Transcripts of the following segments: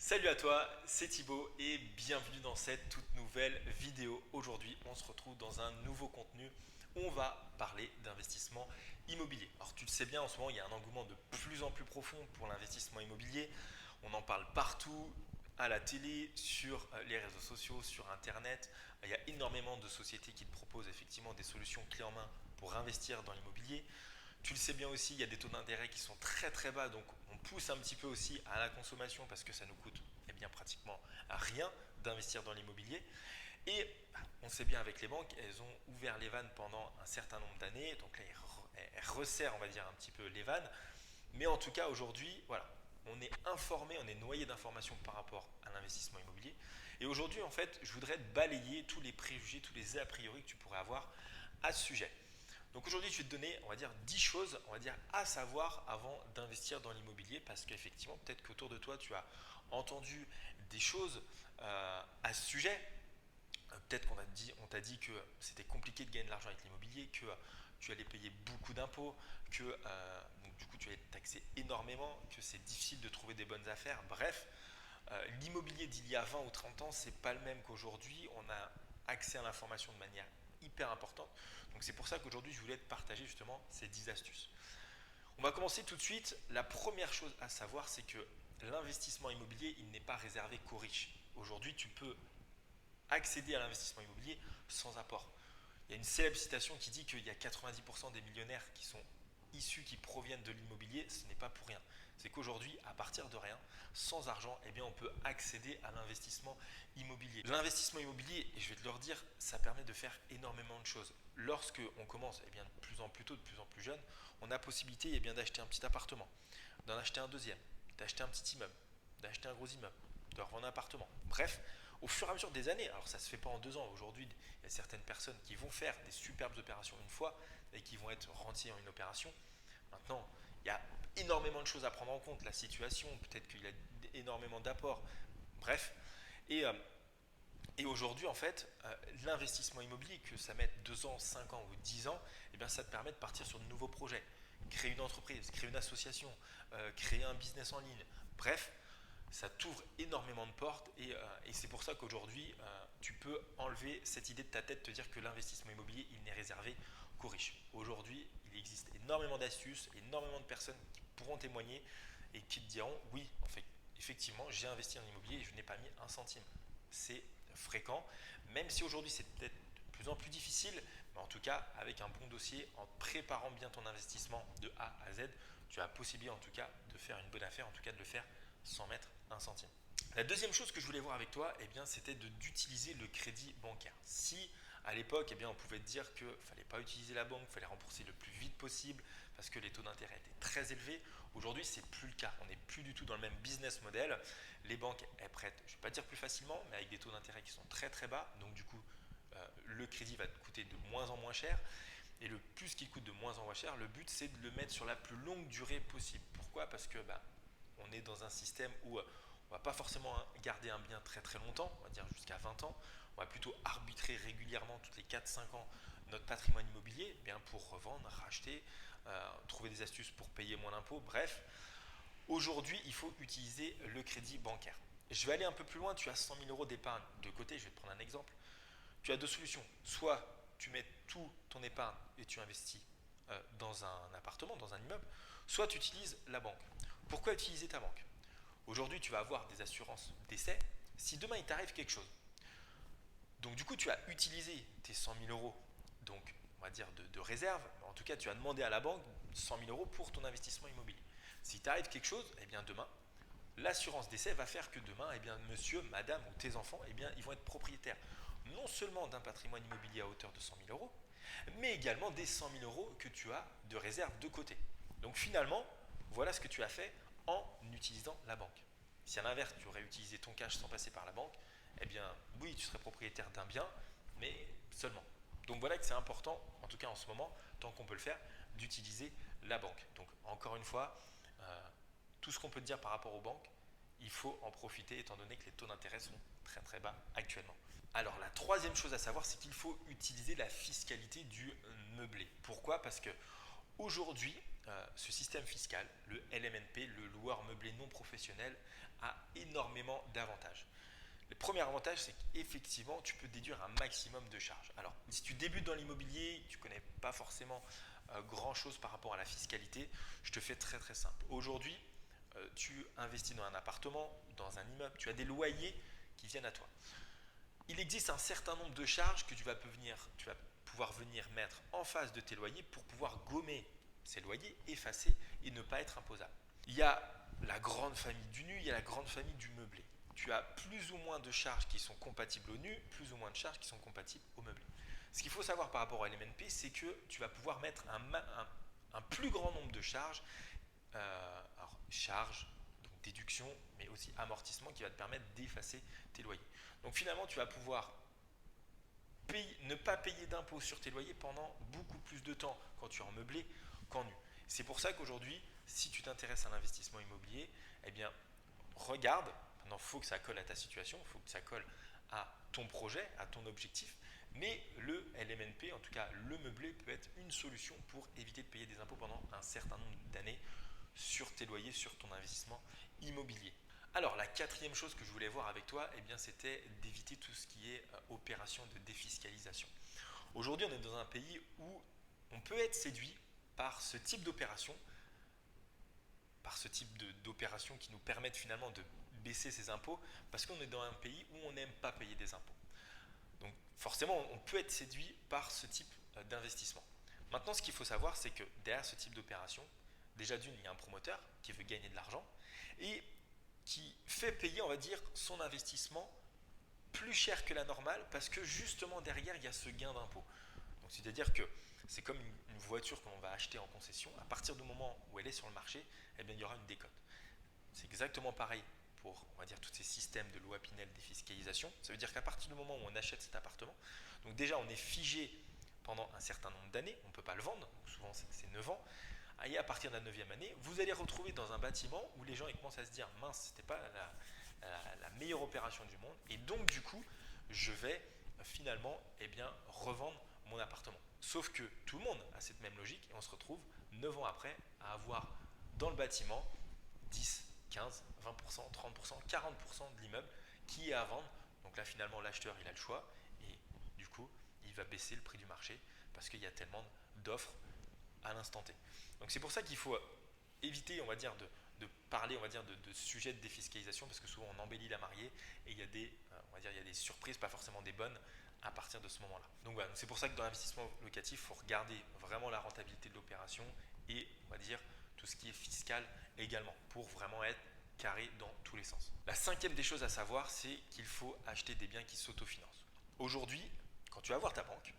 Salut à toi, c'est Thibaut et bienvenue dans cette toute nouvelle vidéo. Aujourd'hui, on se retrouve dans un nouveau contenu où on va parler d'investissement immobilier. Alors tu le sais bien, en ce moment, il y a un engouement de plus en plus profond pour l'investissement immobilier. On en parle partout, à la télé, sur les réseaux sociaux, sur Internet. Il y a énormément de sociétés qui te proposent effectivement des solutions clés en main pour investir dans l'immobilier. Tu le sais bien aussi, il y a des taux d'intérêt qui sont très très bas, donc on pousse un petit peu aussi à la consommation parce que ça nous coûte bien pratiquement rien d'investir dans l'immobilier. Et on sait bien avec les banques, elles ont ouvert les vannes pendant un certain nombre d'années, donc là elles resserrent on va dire un petit peu les vannes. Mais en tout cas aujourd'hui, voilà, on est informé, on est noyé d'informations par rapport à l'investissement immobilier. Et aujourd'hui en fait, je voudrais balayer tous les préjugés, tous les a priori que tu pourrais avoir à ce sujet. Donc aujourd'hui, je vais te donner, on va dire, 10 choses, on va dire, à savoir avant d'investir dans l'immobilier, parce qu'effectivement, peut-être qu'autour de toi, tu as entendu des choses à ce sujet. Peut-être on t'a dit que c'était compliqué de gagner de l'argent avec l'immobilier, que tu allais payer beaucoup d'impôts, que donc du coup tu allais être taxé énormément, que c'est difficile de trouver des bonnes affaires. Bref, l'immobilier d'il y a 20 ou 30 ans, c'est pas le même qu'aujourd'hui. On a accès à l'information de manière hyper importante. Donc c'est pour ça qu'aujourd'hui, je voulais te partager justement ces 10 astuces. On va commencer tout de suite. La première chose à savoir, c'est que l'investissement immobilier, il n'est pas réservé qu'aux riches. Aujourd'hui, tu peux accéder à l'investissement immobilier sans apport. Il y a une célèbre citation qui dit qu'il y a 90% des millionnaires qui sont issus, qui proviennent de l'immobilier. Ce n'est pas pour rien. C'est qu'aujourd'hui, à partir de rien, sans argent, eh bien, on peut accéder à l'investissement immobilier. L'investissement immobilier, et je vais te le redire, ça permet de faire énormément de choses. Lorsque on commence bien, de plus en plus tôt, de plus en plus jeune, on a possibilité bien, d'acheter un petit appartement, d'en acheter un deuxième, d'acheter un petit immeuble, d'acheter un gros immeuble, de revendre un appartement. Bref, au fur et à mesure des années, alors ça ne se fait pas en 2 ans, aujourd'hui il y a certaines personnes qui vont faire des superbes opérations une fois et qui vont être rentiers en une opération. Maintenant, il y a énormément de choses à prendre en compte, la situation, peut-être qu'il y a énormément d'apports, bref. Et, euh, et aujourd'hui, en fait, l'investissement immobilier, que ça mette 2 ans, 5 ans ou 10 ans, eh bien, ça te permet de partir sur de nouveaux projets. Créer une entreprise, créer une association, créer un business en ligne. Bref, ça t'ouvre énormément de portes et c'est pour ça qu'aujourd'hui, tu peux enlever cette idée de ta tête, te dire que l'investissement immobilier, il n'est réservé qu'aux riches. Aujourd'hui, il existe énormément d'astuces, énormément de personnes qui pourront témoigner et qui te diront, oui, en fait, effectivement, j'ai investi en immobilier et je n'ai pas mis un centime. C'est fréquent, même si aujourd'hui c'est peut-être de plus en plus difficile, mais en tout cas, avec un bon dossier, en préparant bien ton investissement de A à Z, tu as la possibilité en tout cas de faire une bonne affaire, en tout cas de le faire sans mettre un centime. La deuxième chose que je voulais voir avec toi, c'était d'utiliser le crédit bancaire. Si à l'époque, on pouvait te dire qu'il ne fallait pas utiliser la banque, il fallait rembourser le plus vite possible parce que les taux d'intérêt étaient très élevés. Aujourd'hui, ce n'est plus le cas. On n'est plus du tout dans le même business model. Les banques, elles prêtent, je ne vais pas dire plus facilement, mais avec des taux d'intérêt qui sont très très bas. Donc du coup, le crédit va te coûter de moins en moins cher. Et le plus qu'il coûte de moins en moins cher, le but c'est de le mettre sur la plus longue durée possible. Pourquoi? Parce que on est dans un système où on ne va pas forcément garder un bien très très longtemps, on va dire jusqu'à 20 ans. On va plutôt arbitrer régulièrement, toutes les 4-5 ans, notre patrimoine immobilier pour revendre, racheter, trouver des astuces pour payer moins d'impôts. Bref, aujourd'hui, il faut utiliser le crédit bancaire. Je vais aller un peu plus loin. Tu as 100 000 euros d'épargne de côté. Je vais te prendre un exemple. Tu as deux solutions. Soit tu mets tout ton épargne et tu investis dans un appartement, dans un immeuble, soit tu utilises la banque. Pourquoi utiliser ta banque? Aujourd'hui, tu vas avoir des assurances d'essai si demain il t'arrive quelque chose. Donc du coup, tu as utilisé tes 100 000 euros, donc on va dire de réserve. En tout cas, tu as demandé à la banque 100 000 euros pour ton investissement immobilier. Si t'arrive quelque chose, demain, l'assurance d'essai va faire que demain, monsieur, madame ou tes enfants, ils vont être propriétaires non seulement d'un patrimoine immobilier à hauteur de 100 000 euros, mais également des 100 000 euros que tu as de réserve de côté. Donc finalement, voilà ce que tu as fait en utilisant la banque. Si à l'inverse, tu aurais utilisé ton cash sans passer par la banque, oui, tu serais propriétaire d'un bien, mais seulement. Donc voilà que c'est important, en tout cas en ce moment, tant qu'on peut le faire, d'utiliser la banque. Donc encore une fois, tout ce qu'on peut te dire par rapport aux banques, il faut en profiter étant donné que les taux d'intérêt sont très très bas actuellement. Alors la troisième chose à savoir, c'est qu'il faut utiliser la fiscalité du meublé. Pourquoi? Parce que aujourd'hui, ce système fiscal, le LMNP, le loueur meublé non professionnel, a énormément d'avantages. Le premier avantage, c'est qu'effectivement, tu peux déduire un maximum de charges. Alors, si tu débutes dans l'immobilier, tu ne connais pas forcément grand-chose par rapport à la fiscalité, je te fais très très simple. Aujourd'hui, tu investis dans un appartement, dans un immeuble, tu as des loyers qui viennent à toi. Il existe un certain nombre de charges que tu vas pouvoir venir mettre en face de tes loyers pour pouvoir gommer ces loyers, effacer et ne pas être imposable. Il y a la grande famille du nu, il y a la grande famille du meublé. Tu as plus ou moins de charges qui sont compatibles au nu, plus ou moins de charges qui sont compatibles au meublé. Ce qu'il faut savoir par rapport à LMNP, c'est que tu vas pouvoir mettre un plus grand nombre de charges, alors charges, donc déduction, mais aussi amortissement qui va te permettre d'effacer tes loyers. Donc finalement, tu vas pouvoir ne pas payer d'impôts sur tes loyers pendant beaucoup plus de temps quand tu es en meublé qu'en nu. C'est pour ça qu'aujourd'hui, si tu t'intéresses à l'investissement immobilier, eh bien, regarde, maintenant il faut que ça colle à ta situation, il faut que ça colle à ton projet, à ton objectif, mais le LMNP, en tout cas le meublé, peut être une solution pour éviter de payer des impôts pendant un certain nombre d'années sur tes loyers, sur ton investissement immobilier. Alors la quatrième chose que je voulais voir avec toi, eh bien, c'était d'éviter tout ce qui est opération de défiscalisation. Aujourd'hui, on est dans un pays où on peut être séduit par ce type d'opération, d'opérations qui nous permettent finalement de baisser ses impôts, parce qu'on est dans un pays où on n'aime pas payer des impôts. Donc forcément, on peut être séduit par ce type d'investissement. Maintenant, ce qu'il faut savoir, c'est que derrière ce type d'opération, déjà d'une, il y a un promoteur qui veut gagner de l'argent et qui fait payer, on va dire, son investissement plus cher que la normale parce que justement derrière, il y a ce gain d'impôt. Donc c'est-à-dire que c'est comme une voiture que l'on va acheter en concession. À partir du moment où elle est sur le marché, eh bien, il y aura une décote. C'est exactement pareil pour, on va dire, tous ces systèmes de loi Pinel défiscalisation. Ça veut dire qu'à partir du moment où on achète cet appartement, donc déjà on est figé pendant un certain nombre d'années, on ne peut pas le vendre, donc souvent c'est 9 ans, et à partir de la 9e année, vous allez retrouver dans un bâtiment où les gens ils commencent à se dire mince, ce n'était pas la meilleure opération du monde, et donc du coup, je vais finalement revendre mon appartement. Sauf que tout le monde a cette même logique et on se retrouve 9 ans après à avoir dans le bâtiment 10, 15, 20%, 30%, 40% de l'immeuble qui est à vendre. Donc là finalement l'acheteur il a le choix et du coup il va baisser le prix du marché parce qu'il y a tellement d'offres à l'instant T. Donc c'est pour ça qu'il faut éviter, on va dire, de parler, on va dire, de sujets de défiscalisation parce que souvent on embellit la mariée et il y a des, on va dire, il y a des surprises, pas forcément des bonnes, à partir de ce moment-là. Donc voilà, c'est pour ça que dans l'investissement locatif, il faut regarder vraiment la rentabilité de l'opération et on va dire tout ce qui est fiscal également pour vraiment être carré dans tous les sens. La cinquième des choses à savoir, c'est qu'il faut acheter des biens qui s'autofinancent. Aujourd'hui, quand tu vas voir ta banque,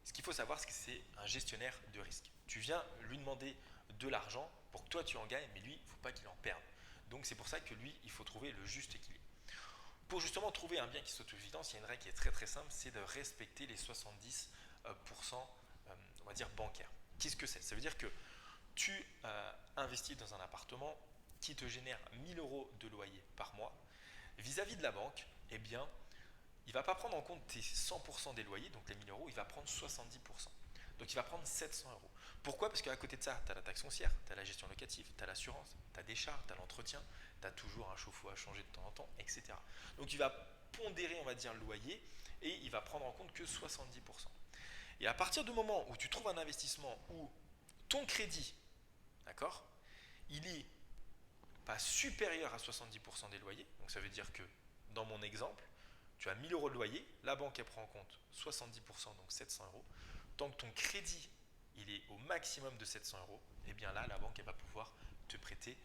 ce qu'il faut savoir, c'est que c'est un gestionnaire de risque. Tu viens lui demander de l'argent pour que toi tu en gagnes, mais lui, il ne faut pas qu'il en perde. Donc c'est pour ça que lui, il faut trouver le juste équilibre. Pour justement trouver un bien qui s'autofinance, il y a une règle qui est très très simple, c'est de respecter les 70% on va dire bancaires. Qu'est-ce que c'est? Ça veut dire que tu investis dans un appartement qui te génère 1000 euros de loyer par mois. Vis-à-vis de la banque, eh bien, il ne va pas prendre en compte tes 100% des loyers, donc les 1000 euros, il va prendre 70%. Donc il va prendre 700 euros. Pourquoi? Parce qu'à côté de ça, tu as la taxe foncière, tu as la gestion locative, tu as l'assurance, tu as des charges, tu as l'entretien, tu as toujours un chauffe-eau à changer de temps en temps, etc. Donc il va pondérer, on va dire, le loyer et il va prendre en compte que 70%. Et à partir du moment où tu trouves un investissement où ton crédit, d'accord, il est pas supérieur à 70% des loyers, donc ça veut dire que dans mon exemple, tu as 1000 euros de loyer, la banque elle prend en compte 70%, donc 700 euros. Tant que ton crédit il est au maximum de 700 euros, et bien là, la banque elle va pouvoir te prêter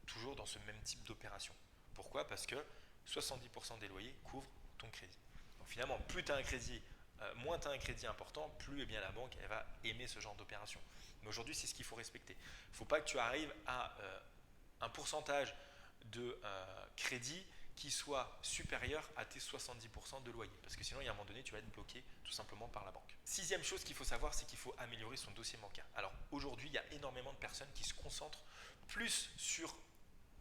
toujours dans ce même type d'opération. Pourquoi? Parce que 70% des loyers couvrent ton crédit. Donc finalement, plus tu as un crédit, moins tu as un crédit important, plus bien, la banque elle va aimer ce genre d'opération. Mais aujourd'hui, c'est ce qu'il faut respecter. Il ne faut pas que tu arrives à un pourcentage de crédit qui soit supérieur à tes 70% de loyer. Parce que sinon, il y a un moment donné, tu vas être bloqué tout simplement par la banque. Sixième chose qu'il faut savoir, c'est qu'il faut améliorer son dossier bancaire. Alors aujourd'hui, il y a énormément de personnes qui se concentrent plus sur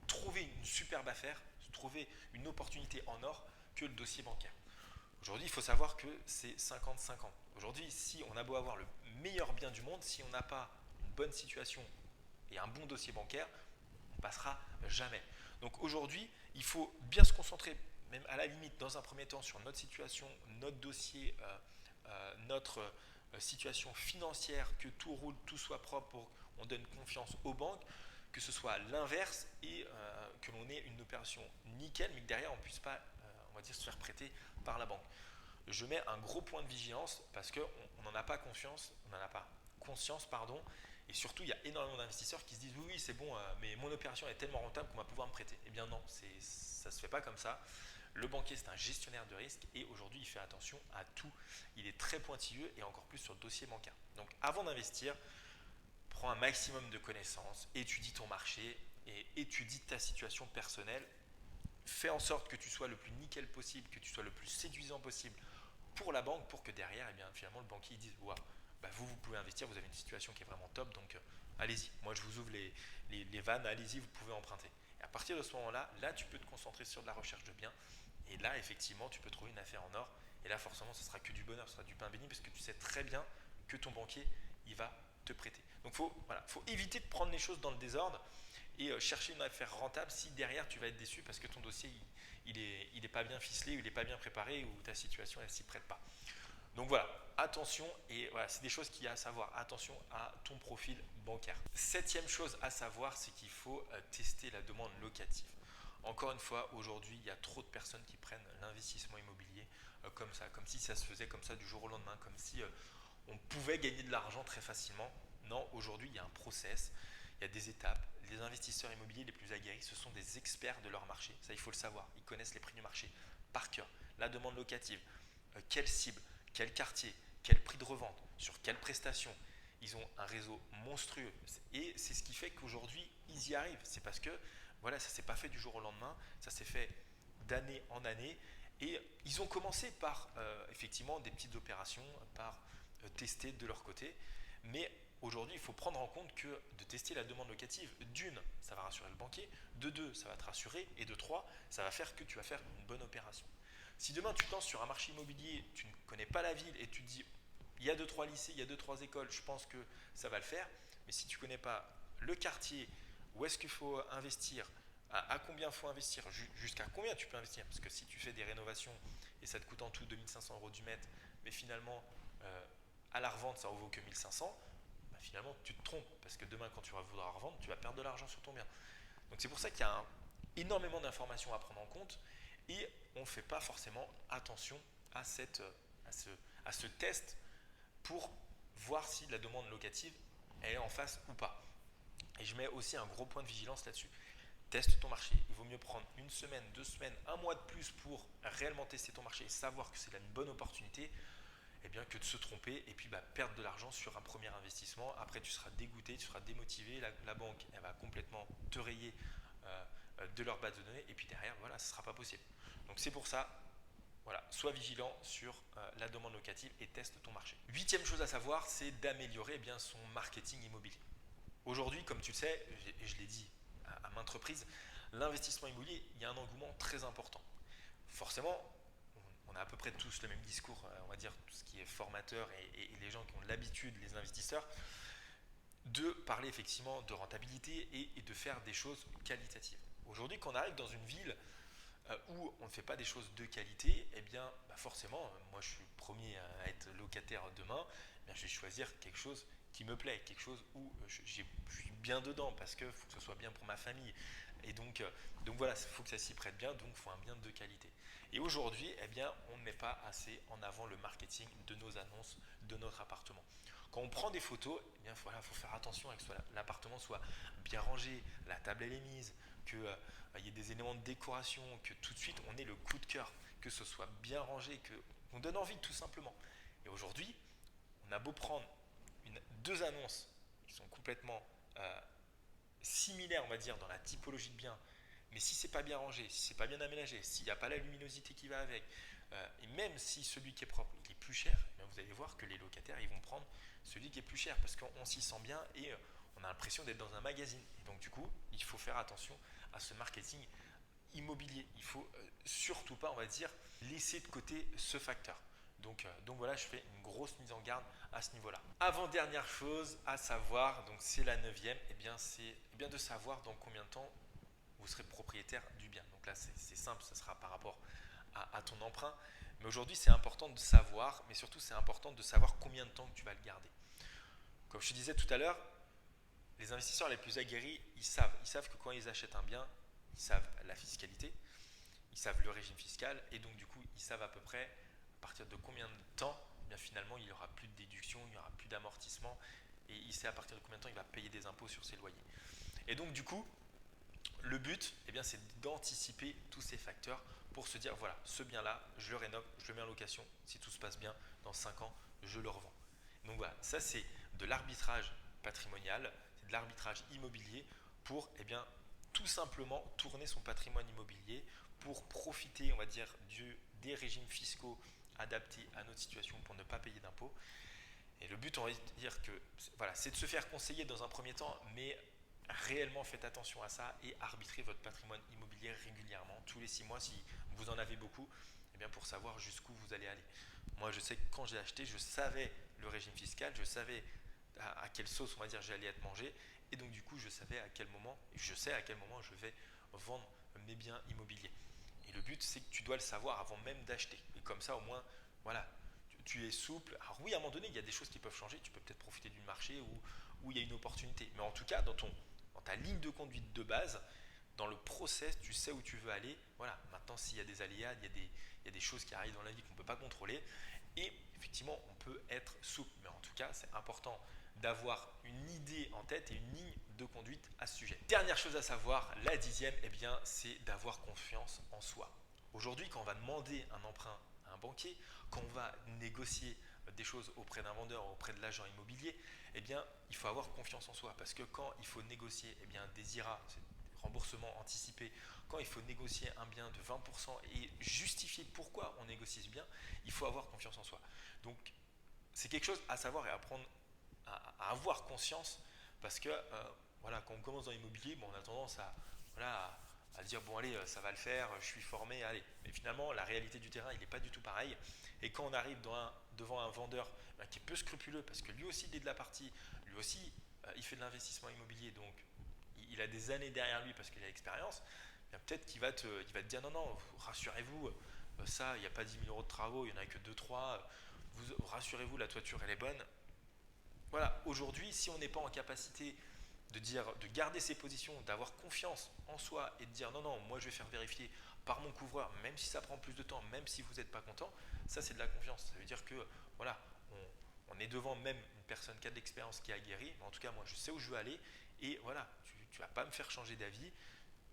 trouver une superbe affaire, trouver une opportunité en or que le dossier bancaire. Aujourd'hui, il faut savoir que c'est 50-50. Aujourd'hui, si on a beau avoir le meilleur bien du monde, si on n'a pas une bonne situation et un bon dossier bancaire, on passera jamais. Donc aujourd'hui, il faut bien se concentrer, même à la limite, dans un premier temps, sur notre situation, notre dossier, notre situation financière, que tout roule, tout soit propre pour qu'on donne confiance aux banques, que ce soit l'inverse et que l'on ait une opération nickel, mais que derrière on ne puisse pas, on va dire, se faire prêter par la banque. Je mets un gros point de vigilance parce qu'on n'en a pas confiance, on n'en a pas conscience, pardon. Et surtout, il y a énormément d'investisseurs qui se disent oui, c'est bon, mais mon opération est tellement rentable qu'on va pouvoir me prêter. Eh bien non, ça ne se fait pas comme ça. Le banquier, c'est un gestionnaire de risque et aujourd'hui, il fait attention à tout. Il est très pointilleux et encore plus sur le dossier bancaire. Donc avant d'investir, prends un maximum de connaissances, étudie ton marché et étudie ta situation personnelle. Fais en sorte que tu sois le plus nickel possible, que tu sois le plus séduisant possible pour la banque, pour que derrière, eh bien, finalement, le banquier dise wow, bah vous pouvez investir, vous avez une situation qui est vraiment top, donc allez-y. Moi, je vous ouvre les vannes, allez-y, vous pouvez emprunter. Et à partir de ce moment-là, là, tu peux te concentrer sur de la recherche de biens. Et là, effectivement, tu peux trouver une affaire en or. Et là, forcément, ce sera que du bonheur, ce sera du pain béni, parce que tu sais très bien que ton banquier, il va te prêter. Donc, faut éviter de prendre les choses dans le désordre et chercher une affaire rentable si derrière tu vas être déçu parce que ton dossier il est pas bien ficelé, il n'est pas bien préparé ou ta situation elle s'y prête pas. Donc voilà, attention, et voilà, c'est des choses qu'il y a à savoir. Attention à ton profil bancaire. Septième chose à savoir, c'est qu'il faut tester la demande locative. Encore une fois, aujourd'hui, il y a trop de personnes qui prennent l'investissement immobilier comme ça, comme si ça se faisait comme ça du jour au lendemain, comme si on pouvait gagner de l'argent très facilement. Non, aujourd'hui, il y a un process, il y a des étapes. Les investisseurs immobiliers les plus aguerris, ce sont des experts de leur marché. Ça, il faut le savoir. Ils connaissent les prix du marché par cœur. La demande locative, quelle cible, quel quartier, quel prix de revente, sur quelle prestation. Ils ont un réseau monstrueux. Et c'est ce qui fait qu'aujourd'hui, ils y arrivent. C'est parce que voilà, ça ne s'est pas fait du jour au lendemain. Ça s'est fait d'année en année. Et ils ont commencé par effectivement des petites opérations, par tester de leur côté. Mais aujourd'hui, il faut prendre en compte que de tester la demande locative, d'une, ça va rassurer le banquier, de deux, ça va te rassurer, et de trois, ça va faire que tu vas faire une bonne opération. Si demain tu te lances sur un marché immobilier, tu ne connais pas la ville et tu te dis il y a 2-3 lycées, il y a 2-3 écoles, je pense que ça va le faire. Mais si tu ne connais pas le quartier, où est-ce qu'il faut investir, à combien il faut investir, jusqu'à combien tu peux investir. Parce que si tu fais des rénovations et ça te coûte en tout 2500 euros du mètre, mais finalement à la revente ça ne vaut que 1500, bah, finalement tu te trompes. Parce que demain quand tu vas vouloir revendre, tu vas perdre de l'argent sur ton bien. Donc c'est pour ça qu'il y a énormément d'informations à prendre en compte et on ne fait pas forcément attention à ce test pour voir si la demande locative est en face ou pas. Et je mets aussi un gros point de vigilance là-dessus. Teste ton marché. Il vaut mieux prendre une semaine, 2 semaines, un mois de plus pour réellement tester ton marché et savoir que c'est une bonne opportunité bien, que de se tromper et puis perdre de l'argent sur un premier investissement. Après, tu seras dégoûté, tu seras démotivé. La banque, elle va complètement te rayer de leur base de données et puis derrière, voilà, ce ne sera pas possible. Donc c'est pour ça, voilà, sois vigilant sur la demande locative et teste ton marché. Huitième chose à savoir, c'est d'améliorer son marketing immobilier. Aujourd'hui, comme tu le sais, et je l'ai dit à maintes reprises, l'investissement immobilier, il y a un engouement très important. Forcément, on a à peu près tous le même discours, on va dire tout ce qui est formateur et les gens qui ont l'habitude, les investisseurs, de parler effectivement de rentabilité et de faire des choses qualitatives. Aujourd'hui, quand on arrive dans une ville où on ne fait pas des choses de qualité, forcément, moi je suis le premier à être locataire demain, je vais choisir quelque chose qui me plaît, quelque chose où je suis bien dedans parce qu'il faut que ce soit bien pour ma famille. Et donc voilà, il faut que ça s'y prête bien, donc il faut un bien de qualité. Et aujourd'hui, on ne met pas assez en avant le marketing de nos annonces, de notre appartement. Quand on prend des photos, voilà, faut faire attention à ce que l'appartement soit bien rangé, la table elle est mise, qu'il y ait des éléments de décoration, que tout de suite on ait le coup de cœur, que ce soit bien rangé, qu'on donne envie tout simplement. Et aujourd'hui, on a beau prendre deux annonces qui sont complètement similaires, on va dire, dans la typologie de biens, mais si c'est pas bien rangé, si c'est pas bien aménagé, s'il n'y a pas la luminosité qui va avec, et même si celui qui est propre il est plus cher, vous allez voir que les locataires ils vont prendre celui qui est plus cher parce qu'on s'y sent bien et on a l'impression d'être dans un magazine. Et donc du coup, il faut faire attention à ce marketing immobilier. Il faut surtout pas, on va dire, laisser de côté ce facteur. Donc voilà, je fais une grosse mise en garde à ce niveau-là. Avant-dernière chose à savoir, donc c'est la neuvième, et bien c'est bien de savoir dans combien de temps vous serez propriétaire du bien. Donc là, c'est simple, ça sera par rapport à ton emprunt. Mais aujourd'hui, c'est important de savoir, mais surtout, c'est important de savoir combien de temps que tu vas le garder. Comme je te disais tout à l'heure, les investisseurs les plus aguerris, ils savent que quand ils achètent un bien, ils savent la fiscalité, ils savent le régime fiscal, et donc du coup, ils savent à peu près à partir de combien de temps, eh bien finalement, il n'y aura plus de déduction, il n'y aura plus d'amortissement, et il sait à partir de combien de temps il va payer des impôts sur ses loyers. Et donc du coup, le but, eh bien, c'est d'anticiper tous ces facteurs pour se dire, voilà, ce bien-là, je le rénove, je le mets en location. Si tout se passe bien, dans 5 ans, je le revends. Donc voilà, ça c'est de l'arbitrage patrimonial, c'est de l'arbitrage immobilier pour tout simplement tourner son patrimoine immobilier pour profiter, on va dire, des régimes fiscaux adaptés à notre situation pour ne pas payer d'impôts. Et le but, on va dire que voilà, c'est de se faire conseiller dans un premier temps, mais réellement faites attention à ça et arbitrez votre patrimoine immobilier régulièrement, tous les 6 mois si vous en avez beaucoup, et bien pour savoir jusqu'où vous allez aller. Moi, je sais que quand j'ai acheté, je savais le régime fiscal, je savais à quelle sauce on va dire j'allais être mangé, et donc du coup, je sais à quel moment je vais vendre mes biens immobiliers. Et le but, c'est que tu dois le savoir avant même d'acheter. Et comme ça, au moins, voilà, tu es souple. Alors oui, à un moment donné, il y a des choses qui peuvent changer. Tu peux peut-être profiter du marché où il y a une opportunité. Mais en tout cas, dans ta ligne de conduite de base, dans le process, tu sais où tu veux aller. Voilà, maintenant, s'il y a des aléas, il y a des choses qui arrivent dans la vie qu'on ne peut pas contrôler. Et effectivement, on peut être souple. Mais en tout cas, c'est important d'avoir une idée en tête et une ligne de conduite à ce sujet. Dernière chose à savoir, la dixième, c'est d'avoir confiance en soi. Aujourd'hui, quand on va demander un emprunt à un banquier, quand on va négocier des choses auprès d'un vendeur, auprès de l'agent immobilier, il faut avoir confiance en soi parce que quand il faut négocier des IRA, c'est remboursement anticipé, quand il faut négocier un bien de 20% et justifier pourquoi on négocie ce bien, il faut avoir confiance en soi. Donc, c'est quelque chose à savoir et à apprendre à avoir conscience parce que voilà, quand on commence dans l'immobilier, on a tendance à dire bon allez, ça va le faire, je suis formé, allez. Mais finalement, la réalité du terrain, il n'est pas du tout pareil. Et quand on arrive devant un vendeur qui est peu scrupuleux, parce que lui aussi il est de la partie, lui aussi il fait de l'investissement immobilier, donc il a des années derrière lui parce qu'il a l'expérience, peut-être qu'il va te dire non, non, rassurez-vous, ça, il n'y a pas 10 000 euros de travaux, il n'y en a que 2-3, rassurez-vous, la toiture elle est bonne. Voilà, aujourd'hui, si on n'est pas en capacité de garder ses positions, d'avoir confiance en soi et de dire non, non, moi je vais faire vérifier par mon couvreur, même si ça prend plus de temps, même si vous n'êtes pas content, ça c'est de la confiance. Ça veut dire que voilà, on est devant même une personne qui a de l'expérience, qui a guéri, mais en tout cas moi je sais où je veux aller et voilà, tu ne vas pas me faire changer d'avis.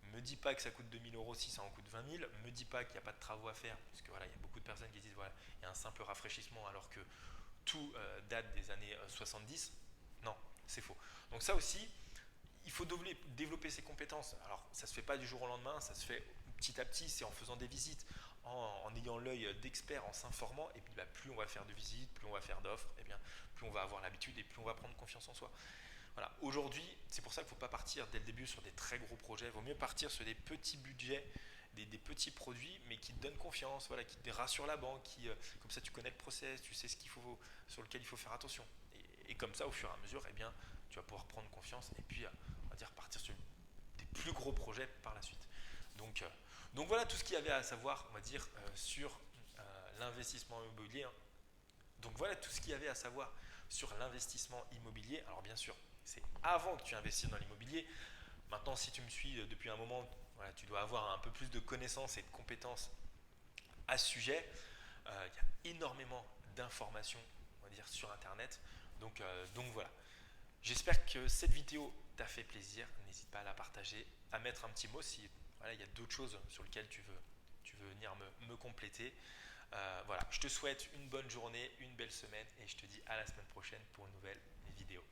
Me dis pas que ça coûte 2000 euros si ça en coûte 20 000. Me dis pas qu'il n'y a pas de travaux à faire, parce que voilà, il y a beaucoup de personnes qui disent voilà, il y a un simple rafraîchissement alors que tout date des années 70. Non, c'est faux. Donc ça aussi, il faut développer ses compétences. Alors, ça ne se fait pas du jour au lendemain, ça se fait petit à petit, c'est en faisant des visites, en ayant l'œil d'expert, en s'informant, et puis plus on va faire de visites, plus on va faire d'offres, et bien plus on va avoir l'habitude et plus on va prendre confiance en soi. Voilà. Aujourd'hui, c'est pour ça qu'il ne faut pas partir dès le début sur des très gros projets, il vaut mieux partir sur des petits budgets, des petits produits, mais qui te donnent confiance, voilà, qui te rassurent la banque, comme ça tu connais le process, tu sais sur lequel il faut faire attention. Et comme ça, au fur et à mesure, tu vas pouvoir prendre confiance et puis, on va dire, partir sur des plus gros projets par la suite. Donc voilà tout ce qu'il y avait à savoir, on va dire, sur l'investissement immobilier. Donc voilà tout ce qu'il y avait à savoir sur l'investissement immobilier. Alors bien sûr, c'est avant que tu investisses dans l'immobilier. Maintenant, si tu me suis depuis un moment, voilà, tu dois avoir un peu plus de connaissances et de compétences à ce sujet. Il y a énormément d'informations, on va dire, sur Internet. Donc voilà. J'espère que cette vidéo t'a fait plaisir. N'hésite pas à la partager, à mettre un petit mot si voilà, il y a d'autres choses sur lesquelles tu veux venir me compléter. Voilà, je te souhaite une bonne journée, une belle semaine et je te dis à la semaine prochaine pour une nouvelle vidéo.